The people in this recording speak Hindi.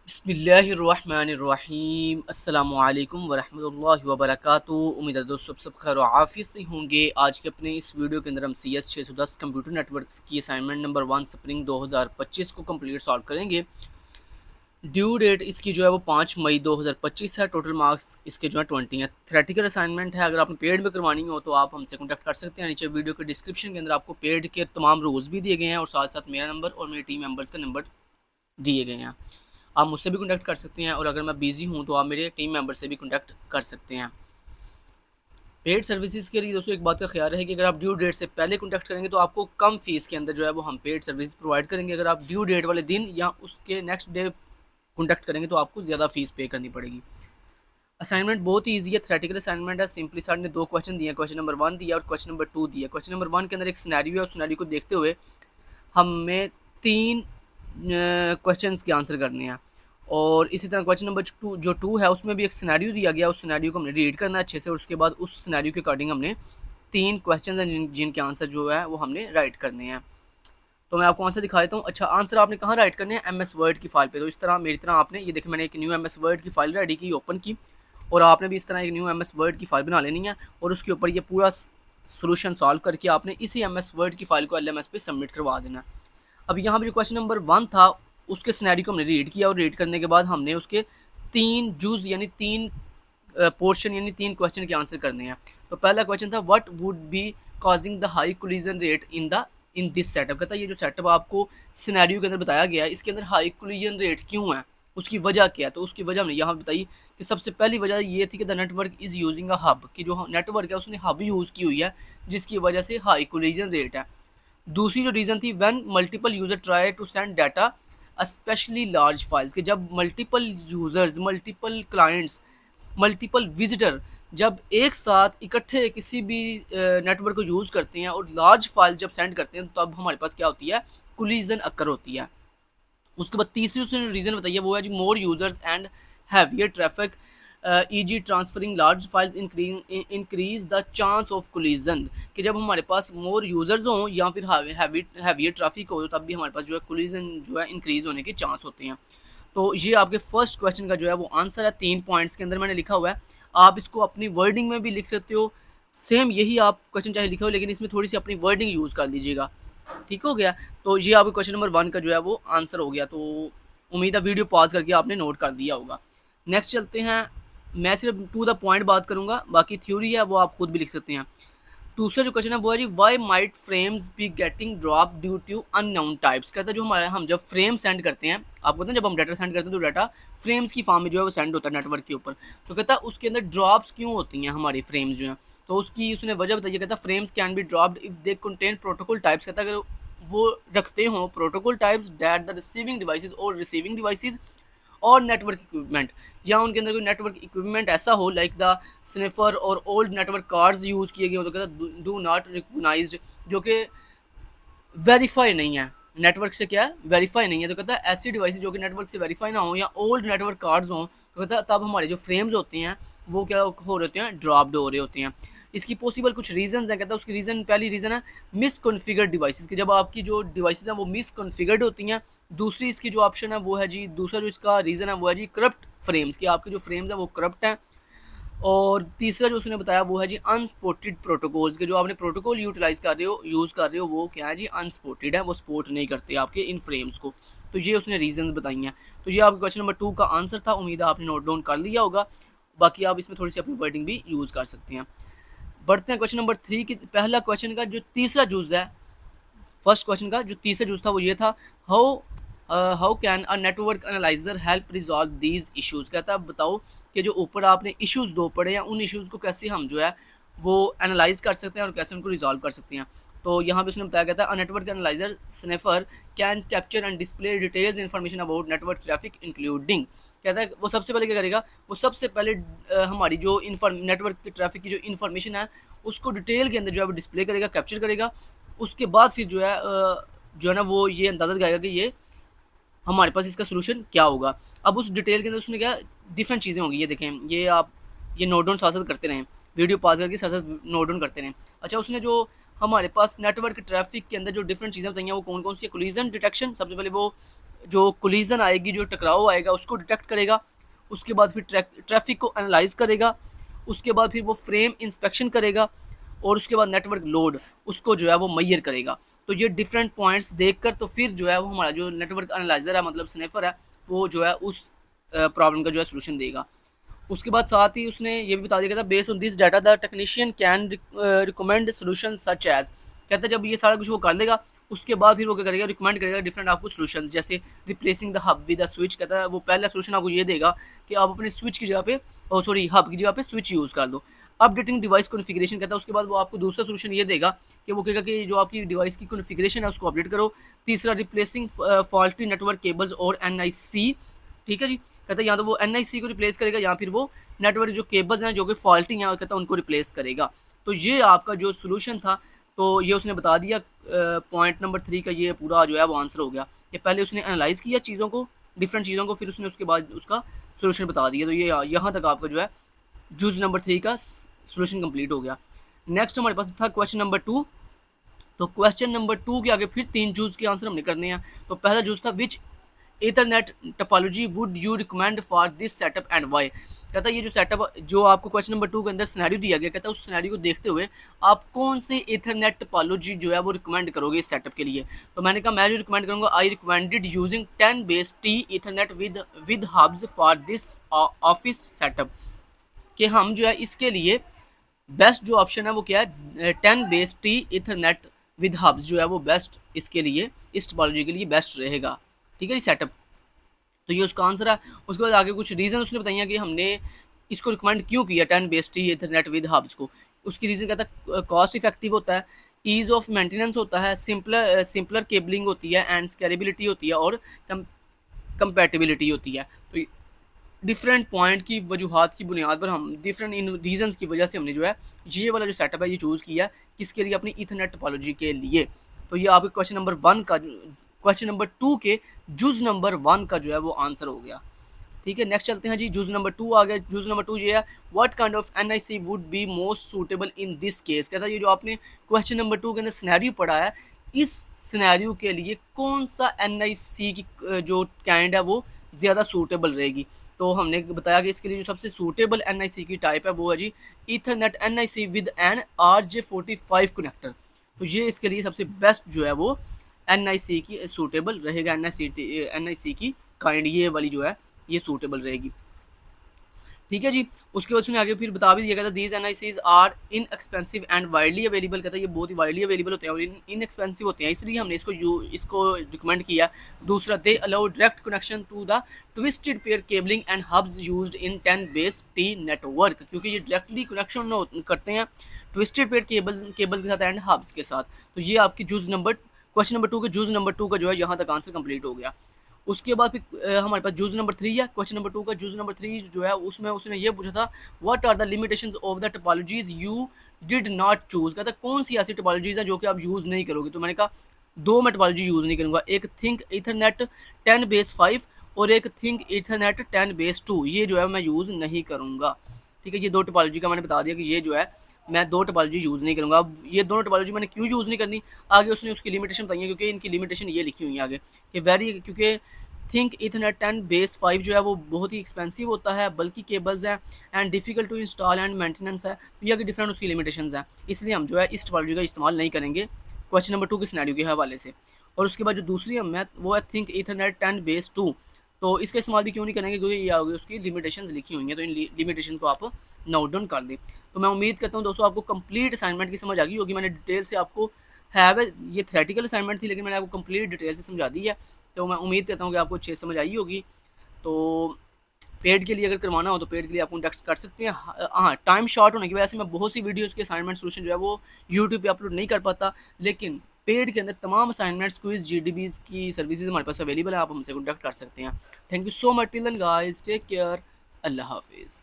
बिस्मिल्लाहिर्रहमानिर्रहीम अस्सलामुअलैकुम वरहमतुल्लाहि वबरकातुहू। उम्मीद है दोस्तों सब खैर आफियत से होंगे। आज के अपने इस वीडियो के अंदर हम CS 610 कंप्यूटर नेटवर्क्स की असाइनमेंट नंबर 1 स्प्रिंग 2025 को कंप्लीट सॉल्व करेंगे। ड्यू डेट इसकी जो है वो 5 मई 2025 है। टोटल मार्क्स इसके जो है 20 हैं। थ्योरेटिकल असाइनमेंट है। अगर आपने पेड में करवानी हो तो आप हमसे कॉन्टैक्ट कर सकते हैं। नीचे वीडियो के डिस्क्रिप्शन के अंदर आपको पेड के तमाम रूल्स भी दिए गए हैं और साथ साथ मेरा नंबर और मेरे टीम मेंबर्स का नंबर दिए गए हैं। आप मुझसे भी कॉन्टैक्ट कर सकते हैं और अगर मैं बिज़ी हूँ तो आप मेरे टीम मेंबर से भी कॉन्टैक्ट कर सकते हैं। पेड सर्विसेज के लिए दोस्तों एक बात का ख्याल रहे कि अगर आप ड्यू डेट से पहले कॉन्टैक्ट करेंगे तो आपको कम फीस के अंदर जो है वो हम पेड सर्विस प्रोवाइड करेंगे। अगर आप ड्यू डेट वाले दिन या उसके नेक्स्ट डे कॉन्टैक्ट करेंगे तो आपको ज़्यादा फीस पे करनी पड़ेगी। असाइनमेंट बहुत ही ईजी है। थ्योरेटिकल असाइनमेंट है। सिंपली सर ने 2 क्वेश्चन दिए हैं। क्वेश्चन नंबर 1 दिया और क्वेश्चन नंबर 2 दिया। क्वेश्चन नंबर 1 के अंदर एक सिनेरियो है। उस सिनेरियो को देखते हुए हमें 3 क्वेश्चंस के आंसर करने हैं और इसी तरह क्वेश्चन नंबर 2 है उसमें भी एक सिनेरियो दिया गया। उस सिनेरियो को हमने रीड करना है अच्छे से और उसके बाद उस सिनेरियो के अकॉर्डिंग हमने 3 क्वेश्चन हैं जिनके आंसर जो है वो हमने राइट करने हैं। तो मैं आपको आंसर दिखा देता हूँ। अच्छा, आंसर आपने कहाँ राइट करने हैं? MS वर्ड की फाइल पे। तो इस तरह मेरी तरह आपने ये देखिए मैंने एक न्यू MS वर्ड की फाइल रेडी की, ओपन की और आपने भी इस तरह एक न्यू MS वर्ड की फाइल बना लेनी है और उसके ऊपर ये पूरा सोल्यूशन सॉल्व करके आपने इसी MS वर्ड की फाइल को LMS पे सबमिट करवा देना है। अब यहाँ पर जो क्वेश्चन नंबर 1 था उसके सिनेरियो को हमने रीड किया और रीड करने के बाद हमने उसके 3 जूज यानी 3 पोर्शन यानी 3 क्वेश्चन के आंसर करने हैं। तो पहला क्वेश्चन था what would be causing the high collision rate in this setup. कहता है ये जो सेटअप आपको सिनेरियो के अंदर बताया गया है इसके अंदर हाई कोलिजन रेट क्यों है, उसकी वजह क्या है। तो उसकी वजह हमने यहाँ बताई कि सबसे पहली वजह ये थी कि the network is using a hub, कि जो नेटवर्क है उसने हब यूज़ की हुई है जिसकी वजह से हाई कोलिजन रेट है। दूसरी जो रीज़न थी when multiple user try to send data specially large files, के जब multiple users, multiple clients, multiple visitor जब एक साथ इकट्ठे किसी भी नेटवर्क को यूज़ करते हैं और लार्ज फाइल जब सेंड करते हैं तब हमारे पास क्या होती है? कोलिजन अकर होती है। उसके बाद तीसरी उसने रीज़न बताई है वो है जी more users and heavier traffic easy transferring large files increase the chance of collision, कि जब हमारे पास मोर यूज़र्स हों या फिर हैवियर ट्रैफिक हो तब भी हमारे पास जो है कोलिजन जो है इंक्रीज होने के चांस होते हैं। तो ये आपके फर्स्ट क्वेश्चन का जो है वो आंसर है। 3 पॉइंट्स के अंदर मैंने लिखा हुआ है। आप इसको अपनी वर्डिंग में भी लिख सकते हो। सेम यही आप क्वेश्चन चाहे लिखा हो लेकिन इसमें थोड़ी सी अपनी वर्डिंग यूज़ कर लीजिएगा। ठीक हो गया। तो ये आपके क्वेश्चन नंबर 1 का जो है वो आंसर हो गया। तो उम्मीद है वीडियो पॉज करके आपने नोट कर दिया होगा। नेक्स्ट चलते हैं। मैं सिर्फ टू द पॉइंट बात करूंगा, बाकी थ्योरी है वो आप खुद भी लिख सकते हैं। दूसरा जो क्वेश्चन है वो है जी why might frames be getting drop due to unknown types. कहता है जो हमारे हम जब फ्रेम सेंड करते हैं, आपको पता है जब हम डाटा सेंड करते हैं तो डाटा फ्रेम्स की फॉर्म में जो है वो सेंड होता है नेटवर्क के ऊपर। तो कहता है उसके अंदर ड्रॉप्स क्यों होती हैं हमारी फ्रेम्स जो हैं। तो उसकी उसने वजह बताई। कहता है frames can be dropped if they contain protocol types. कहता है अगर वो रखते हों protocol types that the receiving devices और रिसीविंग डिवाइसेज और नेटवर्क इक्विपमेंट, या उनके अंदर कोई नेटवर्क इक्विपमेंट ऐसा हो लाइक द स्निफर और ओल्ड नेटवर्क कार्ड्स यूज़ किए गए हो। तो कहता डू नॉट रिकॉग्नाइज्ड, जो कि वेरीफाई नहीं है नेटवर्क से, क्या है? वेरीफाई नहीं है। तो कहता है ऐसी डिवाइस जो कि नेटवर्क से वेरीफाई ना हो या ओल्ड नेटवर्क कार्ड्स हों तो कहता है तब हमारे जो फ्रेम्स होते हैं वो क्या हो रहे होते हैं? ड्रॉप्ड हो रहे होते हैं। इसकी पॉसिबल कुछ रीजंस हैं। कहता है उसकी रीज़न, पहली रीज़न है मिसकॉन्फिगर्ड डिवाइसेस, कि जब आपकी जो डिवाइसेस हैं वो मिसकॉन्फिगर्ड होती हैं। दूसरी इसकी जो ऑप्शन है वो है जी, दूसरा जो इसका रीज़न है वो है जी करप्ट फ्रेम्स, कि आपके जो फ्रेम्स हैं वो करप्ट हैं। और तीसरा जो उसने बताया वो है जी अनस्पोर्टेड प्रोटोकॉल्स, के जो आपने प्रोटोकॉल यूटिलाइज कर रहे हो, यूज़ कर रहे हो, वो क्या है जी? अनस्पोर्टेड है, वो सपोर्ट नहीं करते आपके इन फ्रेम्स को। तो ये उसने रीजन बताई हैं। तो ये आपका क्वेश्चन नंबर 2 का आंसर था। उम्मीद है आपने नोट डाउन कर लिया होगा। बाकी आप इसमें थोड़ी सी अपनी वर्डिंग भी यूज़ कर सकते हैं। बढ़ते हैं क्वेश्चन नंबर 3 की। पहला क्वेश्चन का जो तीसरा जूज है, फर्स्ट क्वेश्चन का जो तीसरा जूज था वो ये था how can a network analyser help resolve these issues. कहता है बताओ कि जो ऊपर आपने इश्यूज़ 2 पढ़े हैं उन इश्यूज़ को कैसे हम जो है वो एनालाइज कर सकते हैं और कैसे उनको रिजॉल्व कर सकते हैं। तो यहाँ पे उसने बताया गया था a network analyser sniffer can capture and display details information about network traffic including. कहता है वो सबसे पहले क्या करेगा? वो सबसे पहले हमारी जो नेटवर्क के ट्रैफिक की जो इन्फॉर्मेशन है उसको डिटेल के अंदर जो है वो डिस्प्ले करेगा, कैप्चर करेगा। उसके बाद फिर जो है ना वो ये अंदाज़ा लगाएगा कि ये हमारे पास इसका सोल्यूशन क्या होगा। अब उस डिटेल के अंदर उसने क्या डिफरेंट चीज़ें होंगी। ये देखें, ये आप ये नोट डाउन साथ साथ करते रहें, वीडियो पॉज करके साथ साथ नोट डाउन करते रहें। अच्छा, उसने जो हमारे पास नेटवर्क ट्रैफिक के अंदर जो डिफरेंट चीज़ें बताई हैं वो कौन कौन सी है। कोलिजन डिटेक्शन, सबसे पहले वो जो कोलिजन आएगी, जो टकराव आएगा उसको डिटेक्ट करेगा। उसके बाद फिर ट्रैफिक को एनालाइज करेगा। उसके बाद फिर वो फ्रेम इंस्पेक्शन करेगा और उसके बाद नेटवर्क लोड उसको जो है वो मैयर करेगा। तो ये डिफरेंट पॉइंट्स देखकर तो फिर जो है वो हमारा जो नेटवर्क एनालाइजर है, मतलब स्नैफर है, वो जो है उस प्रॉब्लम का जो है सोल्यूशन देगा। उसके बाद साथ ही उसने ये भी बता दिया था, based on this data the technician can recommend solution such as. कहता है जब ये सारा कुछ वो कर लेगा उसके बाद फिर वो क्या करेगा, रिकमेंड करेगा डिफरेंट आपको सोल्यूशन, जैसे replacing the hub with the switch. कहता है वो पहला सोल्यूशन आपको ये देगा कि आप अपने स्विच की जगह पे, सॉरी हब की जगह पे स्विच यूज़ कर दो। अपडेटिंग डिवाइस कॉन्फ़िगरेशन, कहता है उसके बाद वो आपको दूसरा सोल्यूशन ये देगा कि वो कहेगा कि जो आपकी डिवाइस की कॉन्फ़िगरेशन है उसको अपडेट करो। तीसरा रिप्लेसिंग फॉल्टी नेटवर्क केबल्स और NIC, ठीक है जी। कहता है या तो वो NIC को रिप्लेस करेगा या फिर वो नेटवर्क जो केबल्स हैं जो कि फॉल्टी हैं, कहता है उनको रिप्लेस करेगा। तो ये आपका जो सोल्यूशन था, तो ये उसने बता दिया। पॉइंट नंबर 3 का ये पूरा जो है वो आंसर हो गया कि पहले उसने एनालाइज किया चीज़ों को, डिफरेंट चीज़ों को, फिर उसने उसके बाद उसका सोल्यूशन बता दिया। तो ये यहाँ तक आपका जो है जूस नंबर 3 का सोल्यूशन कंप्लीट हो गया। नेक्स्ट हमारे पास था क्वेश्चन नंबर 2। तो क्वेश्चन नंबर 2 के आगे फिर 3 जूस के आंसर हमने करने हैं। तो पहला जूस था which Ethernet topology would you recommend for this setup and why. कहता है ये जो सेटअप जो आपको क्वेश्चन नंबर 2 के अंदर सिनेरियो दिया गया, कहता है उस सिनेरियो को देखते हुए आप कौन से ईथरनेट टोपोलॉजी जो है वो रिकमेंड करोगे इस सेटअप के लिए। तो मैंने कहा मैं जो रिकमेंड करूँगा, I recommended using 10 ethernet with hubs for this office setup. कि हम जो है इसके लिए बेस्ट जो ऑप्शन है वो क्या है, 10 ईथरनेट विद हब्स जो है वो बेस्ट इसके लिए, इस टोपोलॉजी के लिए बेस्ट रहेगा। ठीक है जी सेटअप। तो ये उसका आंसर है। उसके बाद आगे कुछ रीज़न उसने बताइए कि हमने इसको रिकमेंड क्यों किया 10 ईथरनेट विद हब्स को। उसकी रीज़न कहता है कॉस्ट इफेक्टिव होता है, ईज़ ऑफ मेंटेनेंस होता है, सिंपलर केबलिंग होती है एंड स्केलेबिलिटी होती है और कंपैटिबिलिटी होती है। तो डिफरेंट पॉइंट की वजूहात की बुनियाद पर हम डिफरेंट इन रीजंस की वजह से हमने जो है ये वाला जो सेटअप है ये चूज़ किया किसके लिए, अपनी ईथरनेट टोपोलॉजी के लिए। तो ये आपके क्वेश्चन नंबर 1 का, क्वेश्चन नंबर 2 के जुज नंबर 1 का जो है वो आंसर हो गया। ठीक है, नेक्स्ट चलते हैं जी। जुज नंबर 2 आ गया। जुज नंबर 2 ये है, what kind of NIC would be most suitable in this case. कहता है ये जो आपने क्वेश्चन नंबर 2 के अंदर सिनेरियो पढ़ा है, इस सिनेरियो के लिए कौन सा NIC की जो काइंड है वो ज़्यादा सूटेबल रहेगी। तो हमने बताया कि इसके लिए जो सबसे सूटेबल NIC की टाइप है वो है जी Ethernet NIC with an RJ45 connector. तो ये इसके लिए सबसे बेस्ट जो है वो NIC की सूटेबल रहेगा। NIC की काइंड ये वाली जो है ये सूटेबल रहेगी। ठीक है जी। उसके बाद उसने आगे फिर बता भी दिया, कहता these NICs are inexpensive and widely available. कहता है ये बहुत ही वाइडली अवेलेबल होते हैं और इनएक्सपेंसिव होते हैं, इसलिए हमने इसको रिकमेंड किया। दूसरा, they allow direct connection to the twisted pair cabling and hubs used in 10 network, क्योंकि ये डायरेक्टली कनेक्शन करते हैं ट्विस्टेड पेयर केबल्स के साथ एंड हब्स के साथ। तो ये आपकी क्वेश्चन नंबर 2 के जूज नंबर 2 का जो है यहाँ तक आंसर कंप्लीट हो गया। उसके बाद फिर हमारे पास जूज नंबर 3 है। क्वेश्चन नंबर 2 का जूज नंबर 3 जो है उसमें उसने ये पूछा था, what are the limitations of the topologies you did not choose. कहता कौन सी ऐसी टोपोलॉजीज हैं जो कि आप यूज़ नहीं करोगे। तो मैंने कहा 2 मैं टोपोलॉजी यूज़ नहीं करूँगा, एक थिंक ईथरनेट 10 बेस 5 और एक थिंक ईथरनेट 10 बेस 2, ये जो है मैं यूज़ नहीं करूँगा। ठीक है, ये 2 टोपोलॉजी का मैंने बता दिया कि ये जो है मैं 2 टोपोलॉजी यूज़ नहीं करूँगा। अब ये दोनों टोपोलॉजी मैंने क्यों यूज़ नहीं करनी, आगे उसने उसकी लिमिटेशन बताई है, क्योंकि इनकी लिमिटेशन ये लिखी हुई है आगे कि क्योंकि थिंक ईथरनेट 10 बेस 5 जो है वो बहुत ही एक्सपेंसिव होता है, बल्कि केबल्स हैं and difficult to install and maintenance है। तो ये डिफरेंट उसकी लिमिटेशंस हैं, इसलिए हम जो है इस टोपोलॉजी का इस्तेमाल नहीं करेंगे क्वेश्चन नंबर 2 के सिनेरियो के हवाले से। और उसके बाद जो दूसरी हम है वो है थिंक ईथरनेट 10 बेस 2। तो इसका इस्तेमाल भी क्यों नहीं करेंगे, क्योंकि ये आगे उसकी लिमिटेशंस लिखी हुई हैं, तो इन लिमिटेशन को आप नोट डाउन कर दें। तो मैं उम्मीद करता हूँ दोस्तों आपको कंप्लीट असाइनमेंट की समझ आ गई होगी। मैंने डिटेल से आपको ये थ्रेटिकल असाइनमेंट थी, लेकिन मैंने आपको कंप्लीट डिटेल से समझा दी है। तो मैं उम्मीद करता हूँ कि आपको अच्छे समझ आई होगी। तो पेड के लिए अगर करवाना हो तो पेड के लिए आप कॉन्टैक्ट कर सकते हैं। हाँ, टाइम शॉर्ट होने की वजह से मैं बहुत सी वीडियोस के असाइनमेंट सोल्यूशन जो है वो यूट्यूब पे अपलोड नहीं कर पाता, लेकिन पेड के अंदर तमाम असाइनमेंट्स क्विज GDBs की सर्विसेज हमारे पास अवेलेबल है, आप हमसे कॉन्टैक्ट कर सकते हैं। Thank you so much till then guys, take care, Allah हाफिज़।